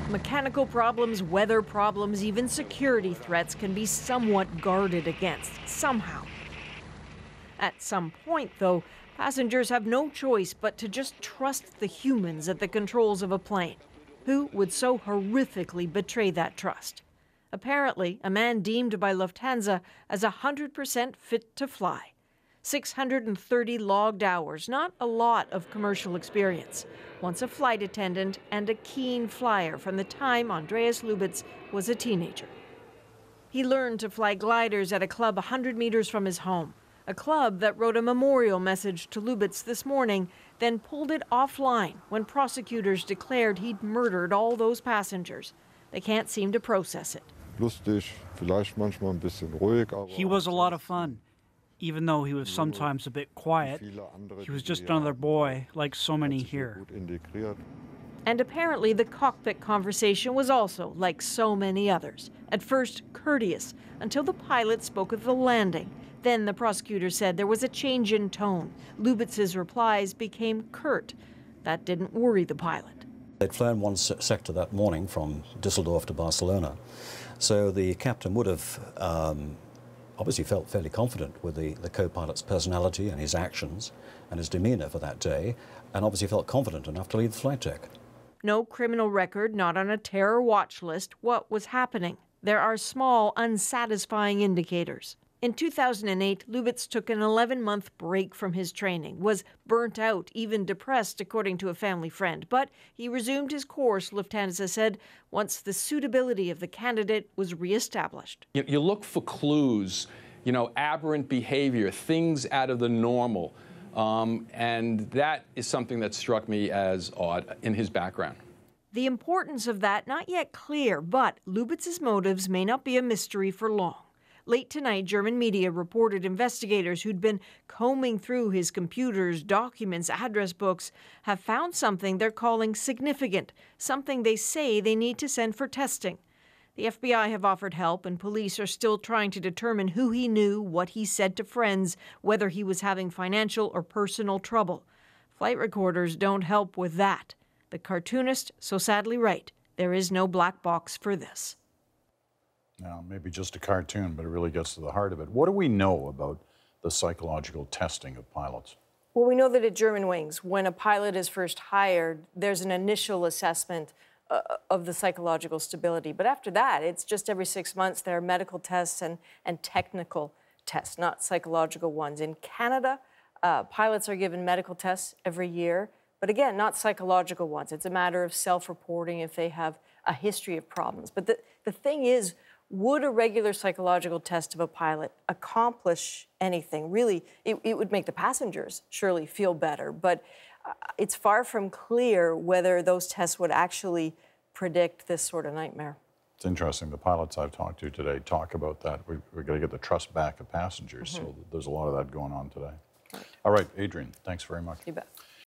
Mechanical problems, weather problems, even security threats can be somewhat guarded against, somehow. At some point, though, passengers have no choice but to just trust the humans at the controls of a plane. Who would so horrifically betray that trust? Apparently, a man deemed by Lufthansa as 100% fit to fly. 630 logged hours, not a lot of commercial experience. Once a flight attendant and a keen flyer from the time Andreas Lubitz was a teenager. He learned to fly gliders at a club 100 meters from his home, a club that wrote a memorial message to Lubitz this morning, then pulled it offline when prosecutors declared he'd murdered all those passengers. They can't seem to process it. He was a lot of fun. Even though he was sometimes a bit quiet, he was just another boy, like so many here. And apparently the cockpit conversation was also like so many others. At first, courteous, until the pilot spoke of the landing. Then the prosecutor said there was a change in tone. Lubitz's replies became curt. That didn't worry the pilot. They'd flown one sector that morning from Düsseldorf to Barcelona, so the captain would have obviously felt fairly confident with the co-pilot's personality and his actions and his demeanor for that day, and obviously felt confident enough to leave the flight deck. No criminal record, not on a terror watch list. What was happening? There are small, unsatisfying indicators. In 2008, Lubitz took an 11-month break from his training, was burnt out, even depressed, according to a family friend. But he resumed his course, Lufthansa said, once the suitability of the candidate was reestablished. You look for clues, aberrant behavior, things out of the normal. And that is something that struck me as odd in his background. The importance of that, not yet clear, but Lubitz's motives may not be a mystery for long. Late tonight, German media reported investigators who'd been combing through his computers, documents, address books, have found something they're calling significant, something they say they need to send for testing. The FBI have offered help, and police are still trying to determine who he knew, what he said to friends, whether he was having financial or personal trouble. Flight recorders don't help with that. The cartoonist, so sadly right, there is no black box for this. Now, maybe just a cartoon, but it really gets to the heart of it. What do we know about the psychological testing of pilots? Well, we know that at Germanwings, when a pilot is first hired, there's an initial assessment of the psychological stability. But after that, it's just every 6 months there are medical tests and technical tests, not psychological ones. In Canada, pilots are given medical tests every year, but again, not psychological ones. It's a matter of self-reporting if they have a history of problems. But the thing is, would a regular psychological test of a pilot accomplish anything? Really, it would make the passengers surely feel better, but it's far from clear whether those tests would actually predict this sort of nightmare. It's interesting. The pilots I've talked to today talk about that. We're going to get the trust back of passengers, so there's a lot of that going on today. All right, Adrienne, thanks very much. You bet.